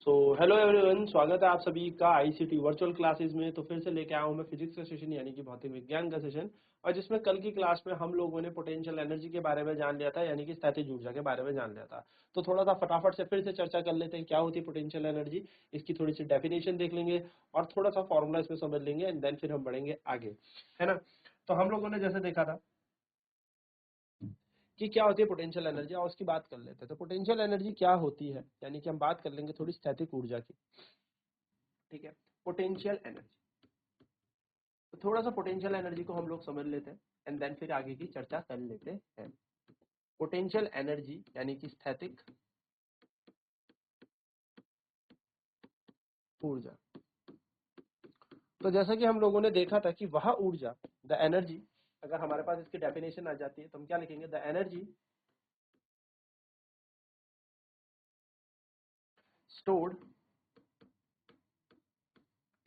So hello everyone, स्वागत है आप सभी का आईसीटी वर्चुअल क्लासेस में। तो फिर से लेके आया हूँ मैं फिजिक्स का सेशन यानी कि भौतिक विज्ञान का सेशन। और जिसमें कल की क्लास में हम लोगों ने पोटेंशियल एनर्जी के बारे में जान लिया था, यानी कि स्थैतिक ऊर्जा के बारे में जान लिया था। तो थोड़ा सा फटाफट से फिर से चर्चा कर लेते हैं क्या होती है पोटेंशियल एनर्जी, इसकी थोड़ी सी डेफिनेशन देख लेंगे और थोड़ा सा फॉर्मूला इसमें समझ लेंगे एंड देन फिर हम बढ़ेंगे आगे, है ना। तो हम लोगों ने जैसे देखा था कि क्या होती है पोटेंशियल एनर्जी, और उसकी बात कर लेते हैं। तो पोटेंशियल एनर्जी क्या होती है, यानी कि हम बात कर लेंगे थोड़ी स्थैतिक ऊर्जा की। ठीक है, पोटेंशियल एनर्जी। तो थोड़ा सा पोटेंशियल एनर्जी को हम लोग समझ लेते हैं एंड देन फिर आगे की चर्चा कर लेते हैं। पोटेंशियल एनर्जी यानी कि स्थैतिक ऊर्जा। तो जैसा कि हम लोगों ने देखा था कि वह ऊर्जा, द एनर्जी, अगर हमारे पास इसकी डेफिनेशन आ जाती है तो हम क्या लिखेंगे, the energy stored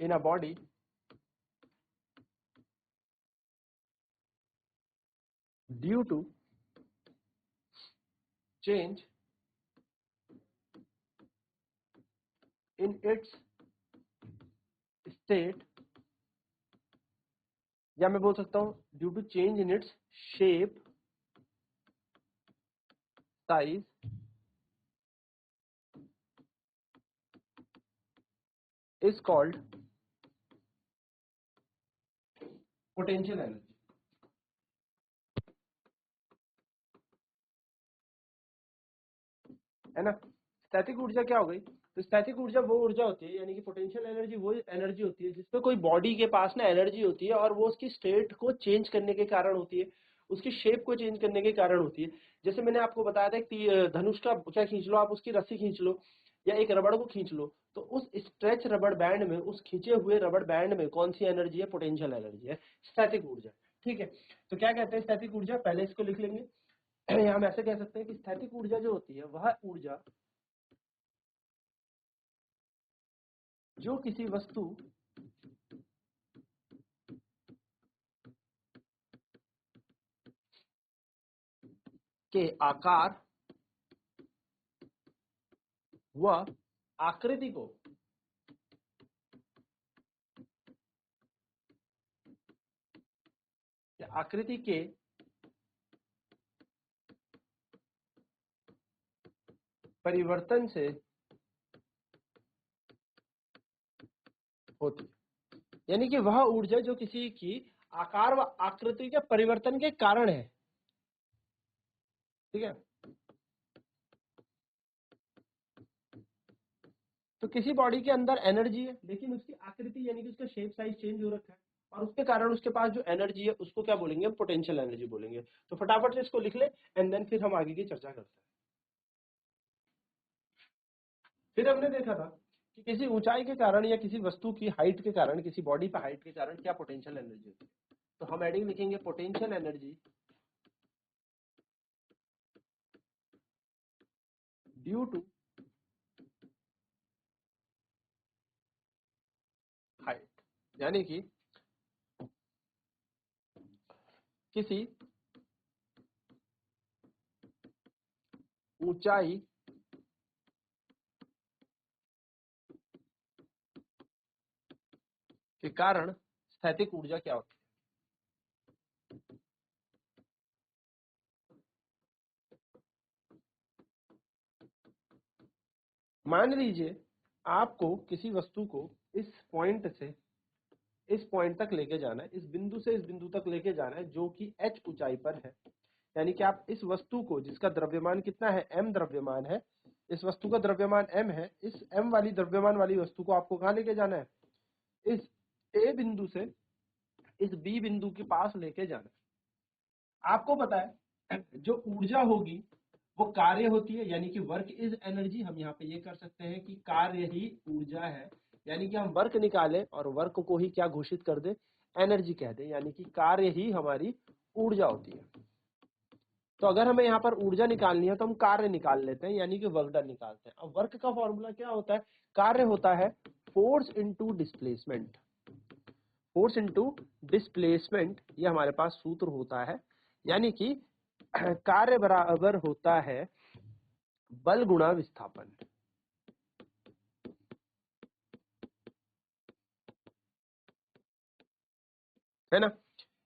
in a body due to change in its state, या मैं बोल सकता हूं due to change in its shape, size, is called potential energy, है ना। स्थैतिक ऊर्जा क्या हो गई, तो स्थैतिक ऊर्जा वो ऊर्जा होती है, यानी कि पोटेंशियल एनर्जी वो एनर्जी होती है जिसपे कोई बॉडी के पास ना एनर्जी होती है और वो उसकी स्टेट को चेंज करने के कारण होती है, उसकी शेप को चेंज करने के कारण होती है। जैसे मैंने आपको बताया था कि धनुष का क्या खींच लो आप, उसकी रस्सी खींच लो या एक रबड़ को खींच लो, तो उस स्ट्रेच रबड़ बैंड में, उस खींचे हुए रबड़ बैंड में कौन सी एनर्जी है, पोटेंशियल एनर्जी है, स्थैतिक ऊर्जा। ठीक है, तो क्या कहते हैं स्थैतिक ऊर्जा, पहले इसको लिख लेंगे। हम ऐसे कह सकते हैं कि स्थैतिक ऊर्जा जो होती है वह ऊर्जा जो किसी वस्तु के आकार व आकृति को या आकृति के परिवर्तन से होती है, यानी कि वह ऊर्जा जो किसी की आकार व आकृति के परिवर्तन के कारण है। ठीक है, तो किसी बॉडी के अंदर एनर्जी है लेकिन उसकी आकृति यानी कि उसका शेप साइज चेंज हो रखा है और उसके कारण उसके पास जो एनर्जी है उसको क्या बोलेंगे, पोटेंशियल एनर्जी बोलेंगे। तो फटाफट से इसको लिख ले एंड देन फिर हम आगे की चर्चा करते हैं। फिर हमने देखा था कि किसी ऊंचाई के कारण या किसी वस्तु की हाइट के कारण, किसी बॉडी पे हाइट के कारण क्या पोटेंशियल एनर्जी होती है। तो हम एडिंग लिखेंगे potential energy due to height, यानी कि किसी ऊंचाई के कारण स्थैतिक ऊर्जा क्या होती है। मान लीजिए आपको किसी वस्तु को इस पॉइंट से इस पॉइंट तक लेके जाना है, इस बिंदु से इस बिंदु तक लेके जाना है जो कि h ऊंचाई पर है। यानी कि आप इस वस्तु को, जिसका द्रव्यमान कितना है, m द्रव्यमान है, इस वस्तु का द्रव्यमान m है, इस m वाली द्रव्यमान वाली वस्तु को आपको कहाँ लेके जाना है, इस a बिंदु से इस b बिंदु के पास लेके जाना है। आपको पता है जो ऊर्जा होगी वो कार्य होती है, यानी कि वर्क इज एनर्जी। हम यहाँ पे ये कर सकते हैं कि कार्य ही ऊर्जा है, यानी कि हम वर्क निकालें और वर्क को ही क्या घोषित कर दे, एनर्जी कह दे, यानी कि कार्य ही हमारी ऊर्जा होती है। तो अगर हमें यहाँ पर ऊर्जा निकालनी है तो हम कार्य निकाल लेते हैं, यानी कि वर्क डन निकालते हैं। अब वर्क का फॉर्मूला क्या होता है, कार्य होता है force into displacement. Force into displacement ये हमारे पास सूत्र होता है, यानी कि कार्य बराबर होता है बल गुणा विस्थापन। है ना।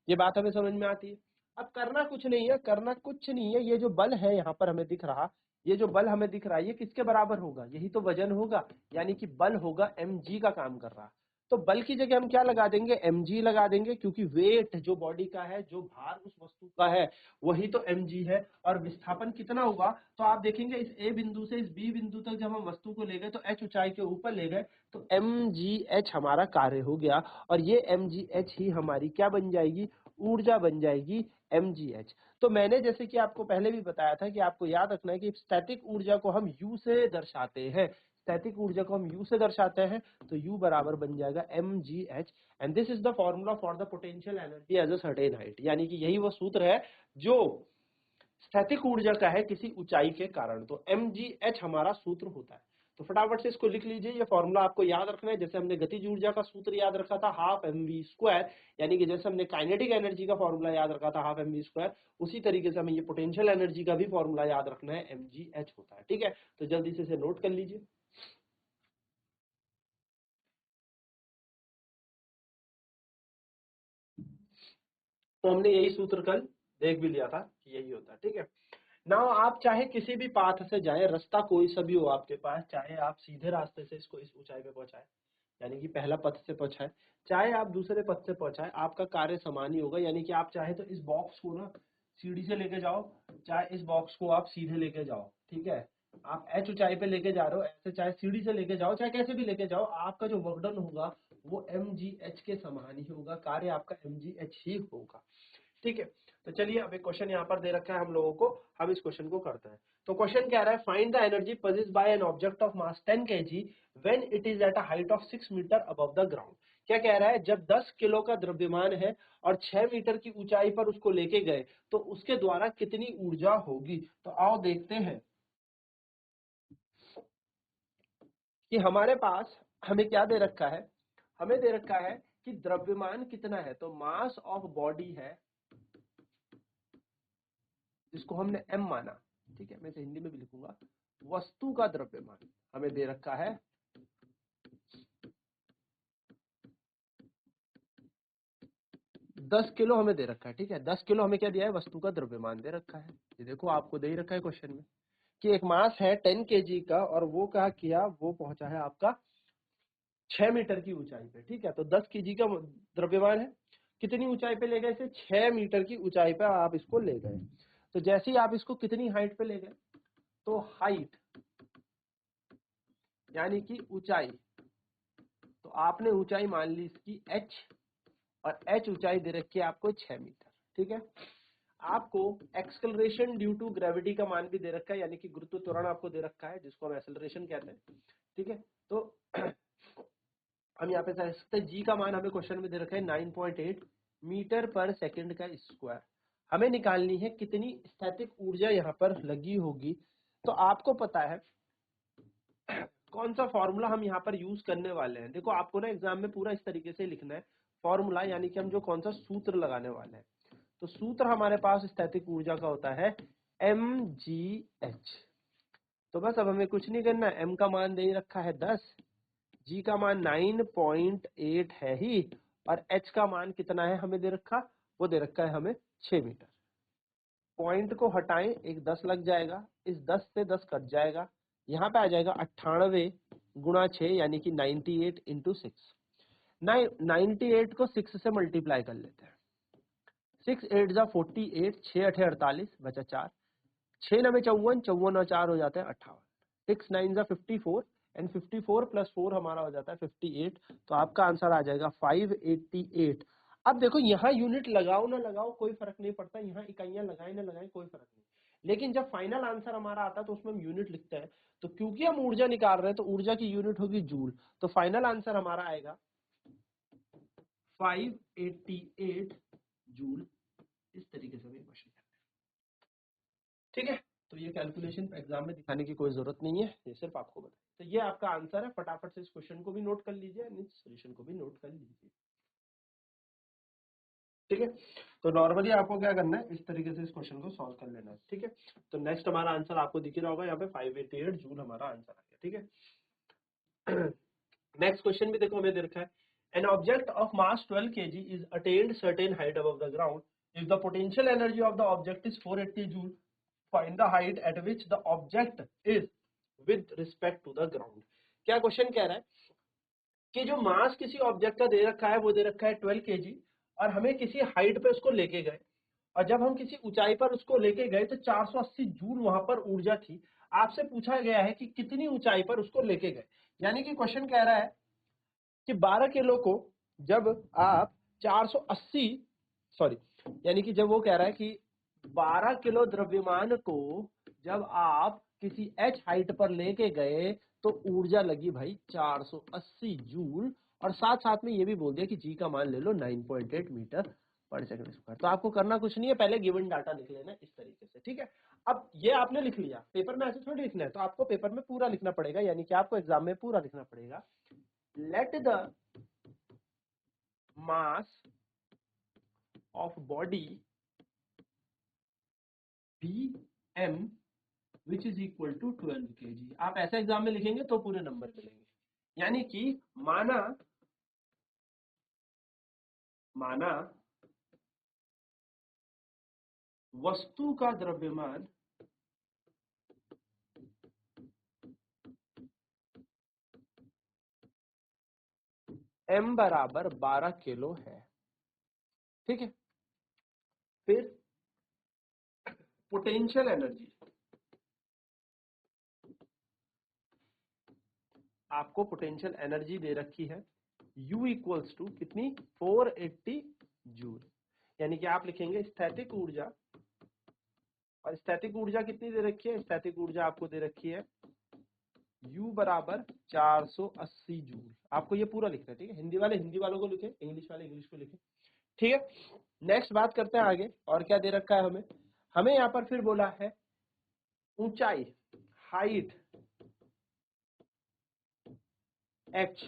ये बात हमें समझ में आती है। अब करना कुछ नहीं है, करना कुछ नहीं है, ये जो बल है यहाँ पर हमें दिख रहा, ये जो बल हमें दिख रहा है ये किसके बराबर होगा, यही तो वजन होगा, यानी कि बल होगा mg का काम कर रहा। तो बल की जगह हम क्या लगा देंगे, mg लगा देंगे, क्योंकि वेट जो बॉडी का है, जो भार उस वस्तु का है वही तो mg है। और विस्थापन कितना हुआ, तो आप देखेंगे इस a बिंदु से इस b बिंदु तक जब हम वस्तु को ले गए तो h ऊंचाई के ऊपर ले गए तो mgh हमारा कार्य हो गया, और ये mgh ही हमारी क्या बन जाएगी, ऊर्जा बन जाएगी mgh। तो मैंने जैसे कि आपको पहले भी बताया था कि आपको याद रखना है कि स्टैटिक ऊर्जा को हम U से दर्शाते हैं, स्टैटिक ऊर्जा को हम U से दर्शाते हैं, तो U बराबर बन जाएगा mgh। And this is the formula for the potential energy as a certain height, यानी कि यही वो सूत्र है जो स्थैतिक ऊर्जा का है किसी ऊंचाई के कारण। तो mgh हमारा सूत्र होता है। तो फटाफट से इसको लिख लीजिए, ये फॉर्मूला आपको याद रखना है। जैसे हमने गतिज ऊर्जा का सूत्र याद रखा था हाफ mv², यानी कि जैसे हमने काइनेटिक एनर्जी का फॉर्मूला याद रखा था हाफ mv², उसी तरीके से हमें ये पोटेंशियल एनर्जी का भी फॉर्मूला याद रखना है, mgh होता है। ठीक है, तो जल्दी से इसे नोट कर लीजिए। तो हमने यही सूत्र कल देख भी लिया था कि यही होता है। ठीक है, नाउ आप चाहे किसी भी पाथ से जाएं, रास्ता कोई सा भी हो आपके पास, चाहे आप सीधे रास्ते से इसको इस ऊंचाई पे पहुंचाए, यानी कि पहला पथ से पहुंचाए, चाहे आप दूसरे पथ से पहुंचाए, आपका कार्य समान ही होगा। यानी कि आप चाहे तो इस बॉक्स को ना सीढ़ी से लेके जाओ, चाहे इस बॉक्स को आप सीधे लेके जाओ, ठीक है, आप h ऊंचाई पे लेके जा रहे हो, ऐसे चाहे सीढ़ी से लेके जाओ, चाहे कैसे भी लेके जाओ, आपका जो वर्क डन होगा वो mgh के समान ही होगा, कार्य आपका mgh ही होगा। ठीक है, तो चलिए अब एक क्वेश्चन यहाँ पर दे रखा है हम लोगों को, हम इस क्वेश्चन को करते हैं। तो क्वेश्चन कह रहा है find the energy possessed by an object of mass 10 kg when it is at a height of 6 metre above the ground. क्या कह रहा है, जब 10 किलो का द्रव्यमान है और 6 मीटर की ऊंचाई पर उसको लेके गए तो उसके द्वारा कितनी ऊर्जा होगी। तो आओ देखते हैं कि हमारे पास हमें क्या दे रखा है, हमें दे रखा है कि द्रव्यमान कितना है। तो मास ऑफ बॉडी है जिसको हमने m माना, ठीक है, मैं इसे हिंदी में भी लिखूंगा, वस्तु का द्रव्यमान हमें दे रखा है 10 किलो हमें दे रखा है। ठीक है, 10 किलो हमें क्या दिया है, वस्तु का द्रव्यमान दे रखा है। ये देखो आपको दे ही रखा है क्वेश्चन में कि एक मास है 10 kg का और वो क्या किया, वो पहुंचा है आपका 6 मीटर की ऊंचाई पे। ठीक है, तो 10 kg का द्रव्यमान है, कितनी ऊंचाई पे ले गए इसे, 6 मीटर की ऊंचाई पे आप इसको ले गए। तो जैसे ही आप इसको कितनी हाइट पे ले गए, तो हाइट यानी कि ऊंचाई, तो आपने ऊंचाई मान ली इसकी h, और h ऊंचाई दे रखी है आपको 6 मीटर। ठीक है, आपको एक्सेलरेशन ड्यू टू ग्रेविटी का मान भी दे रखा है, यानी कि गुरुत्व त्वरण आपको दे रखा है जिसको हम एक्सेलरेशन कहते हैं। ठीक है, तो हम यहाँ पे समझ सकते हैं जी का मान हमें क्वेश्चन में दे रखा है 9.8 मीटर पर सेकंड का स्क्वायर। हमें निकालनी है कितनी स्थैतिक ऊर्जा यहाँ पर लगी होगी। तो आपको पता है कौन सा फॉर्मूला हम यहाँ पर यूज करने वाले हैं। देखो आपको ना एग्जाम में पूरा इस तरीके से लिखना है फॉर्मूला, यानी कि हम जो कौन सा सूत्र लगाने वाले हैं। तो सूत्र हमारे पास स्थैतिक ऊर्जा का होता है mgh। तो बस अब हमें कुछ नहीं करना है, m का मान दे रखा है 10, g का मान 9.8 है ही, और h का मान कितना है हमें दे रखा, वो दे रखा है हमें 6 मीटर। पॉइंट को हटाएं, एक 10 लग जाएगा, इस 10 से 10 कट जाएगा, यहाँ पे आ जाएगा 98 गुणा 6 यानी कि 98 इंटू 6। 98 को 6 से मल्टीप्लाई कर लेते हैं, 6 8 जा 48, 6 8 48, बचा 4, 6 9 54, 54 और 4 हो जाते हैं 58, 6 9 जा 54 एंड 54 प्लस 4 हमारा हो जाता है 58। तो आपका आंसर आ जाएगा 588। अब देखो यहाँ यूनिट लगाओ ना लगाओ कोई फर्क नहीं पड़ता, यहाँ इकाइयां लगाए ना लगाए कोई फर्क नहीं, लेकिन जब फाइनल आंसर हमारा आता है तो उसमें हम यूनिट लिखते हैं। तो क्योंकि हम ऊर्जा निकाल रहे हैं तो ऊर्जा की यूनिट होगी जूल। तो फाइनल आंसर हमारा आएगा 588 जूल। इस तरीके से हमें क्वेश्चन करना है। ठीक है, तो ये कैलकुलेशन एग्जाम में दिखाने की कोई जरूरत नहीं है, ये सिर्फ आपको बताए। तो ये आपका आंसर है, फटाफट से इस क्वेश्चन को भी नोट कर लीजिए, सोल्यूशन को भी नोट कर लीजिए। ठीक है, तो नॉर्मली आपको क्या करना है, इस तरीके से इस क्वेश्चन को सॉल्व कर लेना है। ठीक है, तो नेक्स्ट हमारा आंसर आपको दिख रहा होगा यहाँ पे 588 जूल हमारा आंसर आ गया। ठीक है, नेक्स्ट क्वेश्चन भी देखो हमें दे रखा है An object of mass 12 kg is attained certain height above the ground. If the potential energy of the object is 480 joule, find the height at which the object is with respect to the ground. क्या question कह रहा है कि जो मास किसी object का दे रखा है वो दे रखा है 12 kg और हमें किसी हाइट पे उसको लेके गए और जब हम किसी ऊंचाई पर उसको लेके गए तो 480 जूल वहां पर ऊर्जा थी। आपसे पूछा गया है कि कितनी ऊंचाई पर उसको लेके गए, यानी कि क्वेश्चन कह रहा है कि 12 किलो को जब आप 480 सॉरी यानी कि जब वो कह रहा है कि 12 किलो द्रव्यमान को जब आप किसी h हाइट पर लेके गए तो ऊर्जा लगी भाई 480 जूल और साथ साथ में ये भी बोल दिया कि जी का मान ले लो 9.8 मीटर पर सेकंड स्क्वायर। तो आपको करना कुछ नहीं है, पहले गिवन डाटा लिख लेना इस तरीके से, ठीक है। अब ये आपने लिख लिया, पेपर में ऐसे थोड़ी लिखना है, तो आपको पेपर में पूरा लिखना पड़ेगा, यानी कि आपको एग्जाम में पूरा लिखना पड़ेगा। Let the mass of body be m which is equal to 12 kg। आप ऐसा एग्जाम में लिखेंगे तो पूरे नंबर मिलेंगे, यानी कि माना वस्तु का द्रव्यमान m बराबर 12 किलो है, ठीक है। फिर पोटेंशियल एनर्जी, आपको पोटेंशियल एनर्जी दे रखी है U इक्वल्स टू कितनी 480 जूल, यानी कि आप लिखेंगे स्थैतिक ऊर्जा, और स्थैतिक ऊर्जा कितनी दे रखी है, स्थैतिक ऊर्जा आपको दे रखी है U बराबर 480 जूल। आपको ये पूरा लिखना है, ठीक है। हिंदी वाले हिंदी वालों को लिखे, इंग्लिश वाले इंग्लिश को लिखे, ठीक है। नेक्स्ट बात करते हैं आगे, और क्या दे रखा है हमें यहाँ पर फिर बोला है ऊंचाई, हाइट h,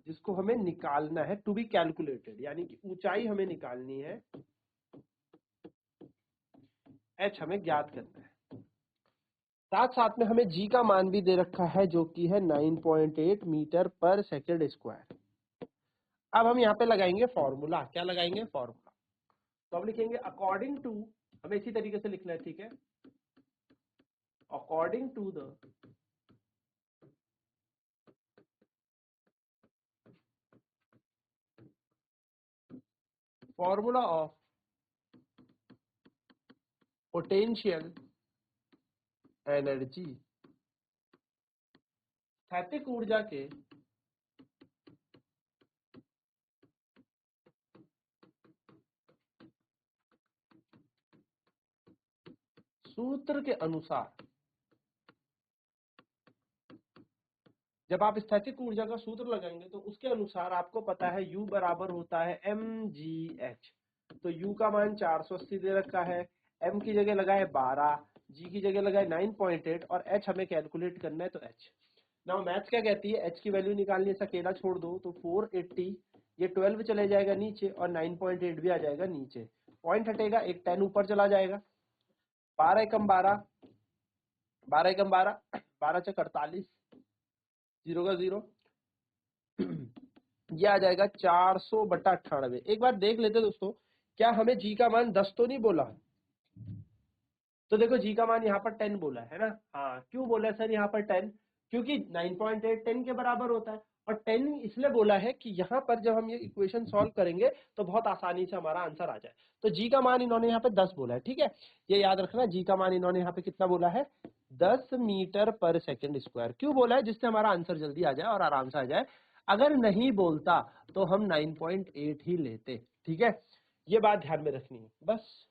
जिसको हमें निकालना है टू बी कैलकुलेटेड, यानी कि ऊंचाई हमें निकालनी है, h हमें ज्ञात करना है। साथ साथ में हमें g का मान भी दे रखा है जो कि है 9.8 मीटर पर सेकेंड स्क्वायर। अब हम यहाँ पे लगाएंगे फॉर्मूला, क्या लगाएंगे फॉर्मूला, तो हम लिखेंगे अकॉर्डिंग टू, हमें इसी तरीके से लिखना है, ठीक है। According to the formula of potential energy, स्थैतिक ऊर्जा के सूत्र के अनुसार, जब आप स्थैतिक ऊर्जा का सूत्र लगाएंगे तो उसके अनुसार आपको पता है U बराबर होता है mgh, तो U का मान 480 दे रखा है, m की जगह लगा है 12, g की जगह लगा है 9.8 और h हमें कैलकुलेट करना है, तो h। नाउ मैथ्स क्या कहती है, h की वैल्यू निकालनी है, अकेला छोड़ दो तो 480, ये 12 चले जाएगा नीचे और 9.8 भी आ जाएगा नीचे, पॉइंट हटेगा, एक 10 ऊपर चला जाएगा, 12 एकम 12, 12 एकम 12, 12 चक 48, 0 का 0, ये आ जाएगा 400/98। एक बार देख लेते दोस्तों, क्या हमें जी का मान 10 तो नहीं बोला, तो देखो जी का मान यहाँ पर 10 बोला है ना, हाँ क्यों बोला सर यहाँ पर 10, क्योंकि 9.8 10 के बराबर होता है, और 10 इसलिए बोला है कि यहाँ पर जब हम ये इक्वेशन सॉल्व करेंगे तो बहुत आसानी से हमारा आंसर आ जाए। तो जी का मान इन्होंने यहाँ पे 10 बोला है, ठीक है, ये याद रखना, जी का मान इन्होंने यहाँ पे कितना बोला है 10 मीटर पर सेकेंड स्क्वायर। क्यों बोला है, जिससे हमारा आंसर जल्दी आ जाए और आराम से आ जाए, अगर नहीं बोलता तो हम 9.8 ही लेते, ठीक है, ये बात ध्यान में रखनी है बस।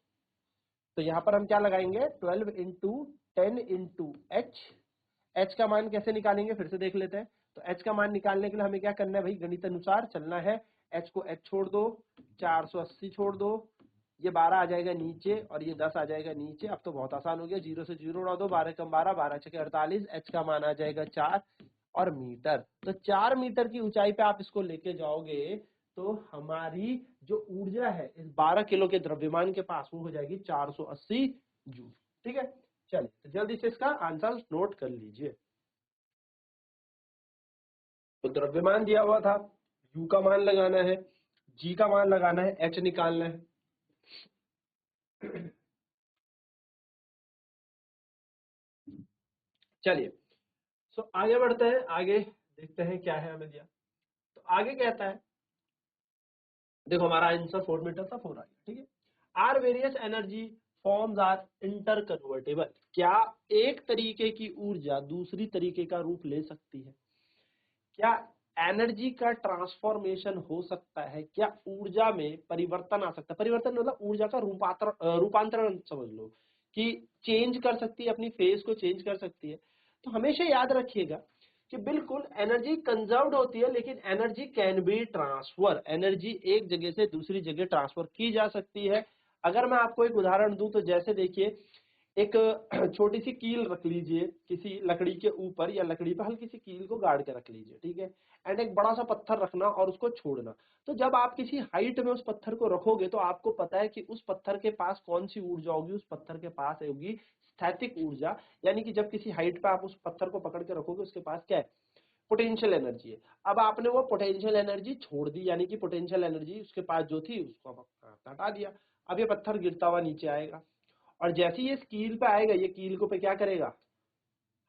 तो यहाँ पर हम क्या लगाएंगे 12 इंटू 10 इंटू एच का मान कैसे निकालेंगे फिर से देख लेते हैं। तो h का मान निकालने के लिए हमें क्या करना है भाई, गणित अनुसार चलना है, h को h छोड़ दो, 480 छोड़ दो, ये 12 आ जाएगा नीचे और ये 10 आ जाएगा नीचे। अब तो बहुत आसान हो गया, 0 से 0 उड़ा दो, 12 कम 12, 12 छके 48, h का मान आ जाएगा 4 और मीटर। तो 4 मीटर की ऊंचाई पे आप इसको लेके जाओगे तो हमारी जो ऊर्जा है इस 12 किलो के द्रव्यमान के पास वो हो जाएगी 480 जूल, ठीक है। चलिए तो जल्दी से इसका आंसर नोट कर लीजिए। तो द्रव्यमान दिया हुआ था U का मान लगाना है, G का मान लगाना है, H निकालना है। चलिए, सो आगे बढ़ते हैं, आगे देखते हैं क्या है हमें दिया। तो आगे कहता है, देखो हमारा आंसर 4 मीटर था, 4 आ गया, ठीक है। Are various energy forms are interconvertible, क्या एक तरीके की ऊर्जा दूसरी तरीके का रूप ले सकती है? क्या एनर्जी का ट्रांसफॉर्मेशन हो सकता है? क्या ऊर्जा में परिवर्तन आ सकता है? परिवर्तन मतलब ऊर्जा का रूपांतरण समझ लो, कि चेंज कर सकती है, अपनी फेज को चेंज कर सकती है। तो हमेशा याद रखिएगा कि बिल्कुल एनर्जी कंजर्व्ड होती है, लेकिन energy can be transfer, energy एक जगह से दूसरी जगह ट्रांसफर की जा सकती है। अगर मैं आपको एक उदाहरण दूं तो जैसे देखिए, एक छोटी सी कील रख लीजिए किसी लकड़ी के ऊपर, या लकड़ी पर हल्की सी कील को गाड़ के रख लीजिए, ठीक है। एंड एक बड़ा सा पत्थर रखना और उसको छोड़ना। तो जब आप किसी हाइट में उस पत्थर को रखोगे तो आपको पता है कि उस पत्थर के पास कौन सी ऊर्जा होगी, उस पत्थर के पास होगी स्थैतिक ऊर्जा। यानी कि जब किसी हाइट पे आप उस पत्थर को पकड़ के रखोगे, उसके पास क्या है? पोटेंशियल एनर्जी है। अब आपने वो पोटेंशियल एनर्जी छोड़ दी, यानी कि पोटेंशियल एनर्जी उसके पास जो थी उसको हटा दिया। अब ये पत्थर गिरता हुआ नीचे आएगा, और जैसे ही ये कील पे आएगा, ये कील को पे क्या करेगा?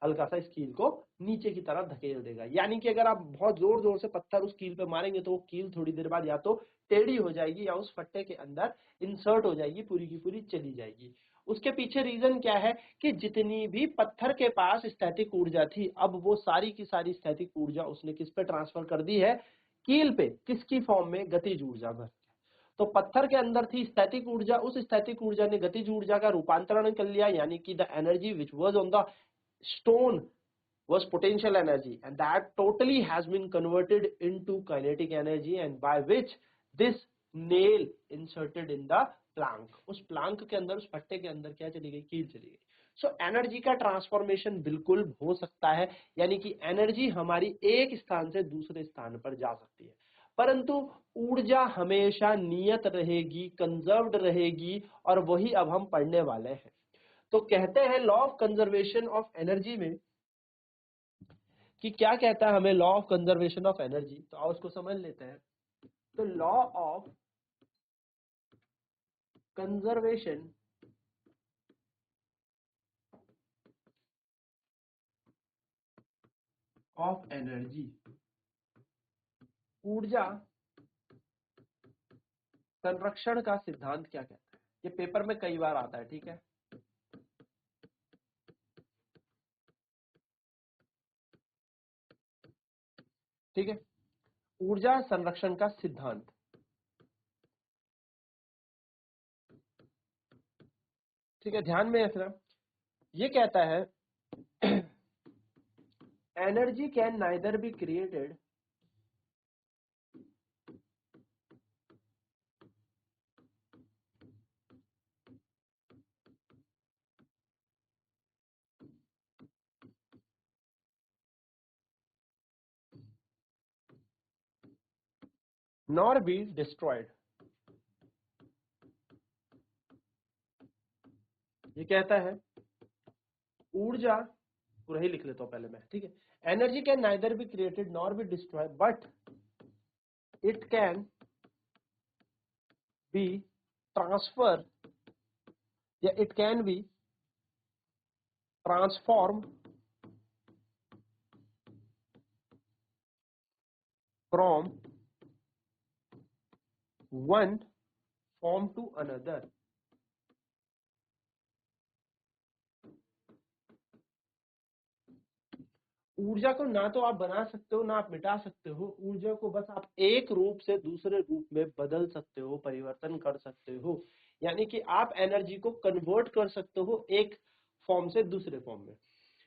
हल्का सा इस कील को नीचे की तरफ धकेल देगा। यानी कि अगर आप बहुत जोर जोर से पत्थर उस कील पे मारेंगे तो वो कील थोड़ी देर बाद या तो टेढ़ी हो जाएगी या उस फट्टे के अंदर इंसर्ट हो जाएगी, पूरी की पूरी चली जाएगी। उसके पीछे रीजन क्या है कि जितनी भी पत्थर के पास स्थैतिक ऊर्जा थी, अब वो सारी की सारी स्थैतिक ऊर्जा उसने किस पे ट्रांसफर कर दी है? कील पे। किसकी फॉर्म में? गतिज ऊर्जा में। तो पत्थर के अंदर थी स्थैतिक ऊर्जा, उस स्थैतिक ऊर्जा ने गतिज ऊर्जा का रूपांतरण कर लिया, यानी कि the energy which was on the stone was potential energy, and that totally has been converted into kinetic energy, and by which this nail inserted in the plank, उस प्लांक के अंदर, उस फट्टे के अंदर क्या चली गई? कील चली गई। सो एनर्जी का ट्रांसफॉर्मेशन बिल्कुल हो सकता है, यानी कि एनर्जी हमारी एक स्थान से दूसरे स्थान पर जा सकती है, परंतु ऊर्जा हमेशा नियत रहेगी, कंजर्व्ड रहेगी, और वही अब हम पढ़ने वाले हैं। तो कहते हैं law of conservation of energy में, कि क्या कहता है हमें law of conservation of energy. तो आओ उसको समझ लेते हैं। तो law of conservation of energy, ऊर्जा संरक्षण का सिद्धांत क्या कहता है? ये पेपर में कई बार आता है, ठीक है। ठीक है, ऊर्जा संरक्षण का सिद्धांत, ठीक है, ध्यान में रखना। ये कहता है energy can neither be created nor be destroyed. ये कहता है ऊर्जा, पूरा ही लिख लेता हूं पहले मैं, ठीक है। Energy can neither be created nor be destroyed, but it can be transfer, या it can be transform from one form to another. ऊर्जा को ना तो आप बना सकते हो, ना आप मिटा सकते हो। ऊर्जा को बस आप एक रूप से दूसरे रूप में बदल सकते हो, परिवर्तन कर सकते हो। यानी कि आप एनर्जी को कन्वर्ट कर सकते हो एक फॉर्म से दूसरे फॉर्म में।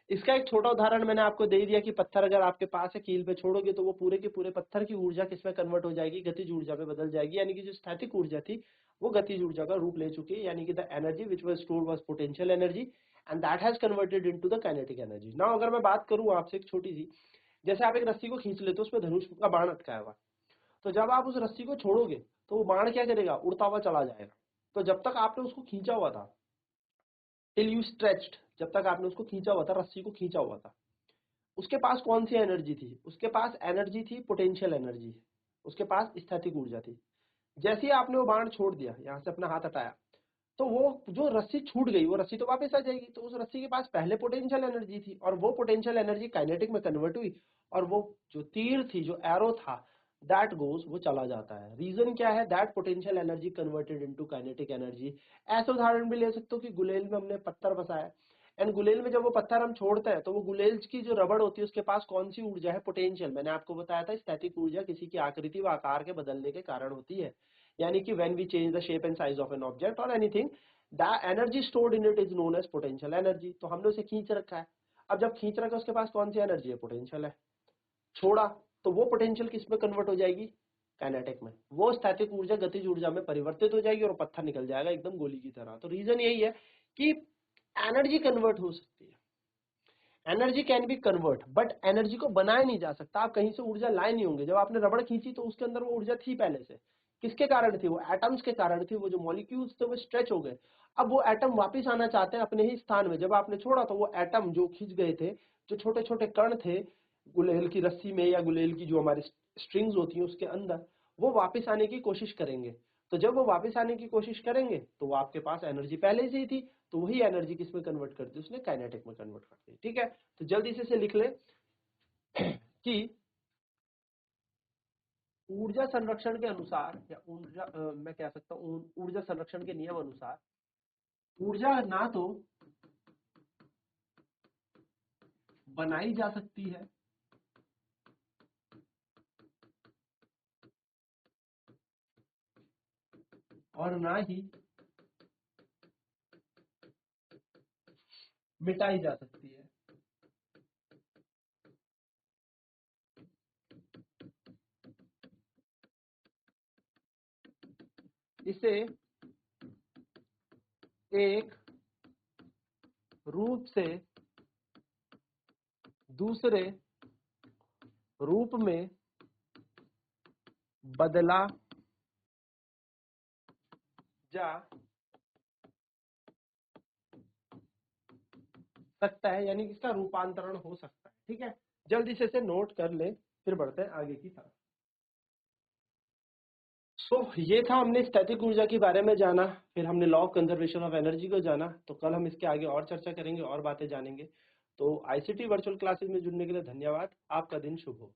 इसका एक छोटा उदाहरण मैंने आपको दे दिया कि पत्थर अगर आपके पास है, कील पे छोड़ोगे तो वो पूरे के पूरे पत्थर की ऊर्जा किसमें कन्वर्ट हो जाएगी? गतिज ऊर्जा में बदल जाएगी। यानी कि जो स्थैतिक ऊर्जा थी वो गतिज ऊर्जा का रूप ले चुकी है, यानी कि the energy which was stored was potential energy and that has converted into the kinetic energy. Now अगर मैं बात करूं आपसे एक छोटी सी, जैसे आप एक रस्सी को खींच लेते हो, उसमें धनुष का बाण अटकाया हुआ, तो जब आप उस रस्सी को छोड़ोगे तो वो बाण क्या करेगा? उड़ता हुआ चला जाएगा। तो जब तक आपने उसको खींचा हुआ था, टिल यू स्ट्रेच्ड, जब तक आपने उसको खींचा हुआ था, रस्सी को खींचा हुआ था, उसके पास कौन सी एनर्जी थी? उसके पास एनर्जी थी पोटेंशियल एनर्जी। उसके पास स्थैतिक ऊर्जा थी। जैसे ही आपने वो बाण छोड़ दिया, यहाँ से अपना हाथ हटाया, तो वो जो रस्सी छूट गई, वो रस्सी तो वापस आ जाएगी। तो उस रस्सी के पास पहले पोटेंशियल एनर्जी थी और वो पोटेंशियल एनर्जी काइनेटिक में कन्वर्ट हुई और वो जो तीर थी, जो एरो था, दैट गोज, वो चला जाता है। रीजन क्या है? That potential energy converted into kinetic energy. ऐसे उदाहरण भी ले सकते हो कि गुलेल में हमने पत्थर फंसाया एंड गुलेल में जब वो पत्थर हम छोड़ते हैं तो वो गुलेल की जो रबड़ होती है उसके पास कौन सी ऊर्जा है? पोटेंशियल। मैंने आपको बताया था स्थैतिक ऊर्जा किसी की आकृति व आकार के बदलने के कारण होती है। यानी कि when we change the shape and size of an object और anything, the energy stored in it is known as potential energy. तो हमने उसे खींच रखा है। अब जब खींच रखा है उसके पास कौन सी एनर्जी है? पोटेंशियल है। छोड़ा तो वो पोटेंशियल किस में कन्वर्ट हो जाएगी? काइनेटिक में। वो स्थैतिक ऊर्जा गतिज ऊर्जा में परिवर्तित हो जाएगी और पत्थर निकल जाएगा एकदम गोली की तरह। तो रीजन यही है कि एनर्जी कन्वर्ट हो सकती है। Energy can be convert, but energy को बनाया नहीं जा सकता। आप कहीं से ऊर्जा लाए नहीं होंगे। जब आपने रबड़ खींची तो उसके अंदर वो ऊर्जा थी पहले से। किसके कारण थी? वो एटम्स के कारण थी। वो जो मॉलिक्यूल्स थे वो स्ट्रेच हो गए। अब वो एटम वापस आना चाहते हैं अपने ही स्थान में। जब आपने छोड़ा तो वो एटम जो खिंच गए थे, जो छोटे छोटे कण थे गुलेल की रस्सी में या गुलेल की जो हमारी स्ट्रिंग्स होती हैं उसके अंदर, वो वापस आने की कोशिश करेंगे। तो जब वो वापस आने की कोशिश करेंगे तो वो आपके पास एनर्जी पहले से ही थी, तो वही एनर्जी किस में कन्वर्ट कर दी? उसने काइनेटिक में कन्वर्ट कर दी। ठीक है, तो जल्दी से लिख ले कि ऊर्जा संरक्षण के अनुसार या ऊर्जा मैं कह सकता हूँ ऊर्जा संरक्षण के नियम अनुसार ऊर्जा ना तो बनाई जा सकती है और ना ही मिटाई जा सकती है। इसे एक रूप से दूसरे रूप में बदला जा सकता है, यानी कि इसका रूपांतरण हो सकता है। ठीक है, जल्दी से इसे नोट कर ले, फिर बढ़ते हैं आगे की तरफ। ये था, हमने स्थैतिक ऊर्जा के बारे में जाना, फिर हमने law of conservation of energy को जाना। तो कल हम इसके आगे और चर्चा करेंगे और बातें जानेंगे। तो आईसीटी वर्चुअल क्लासेस में जुड़ने के लिए धन्यवाद। आपका दिन शुभ हो।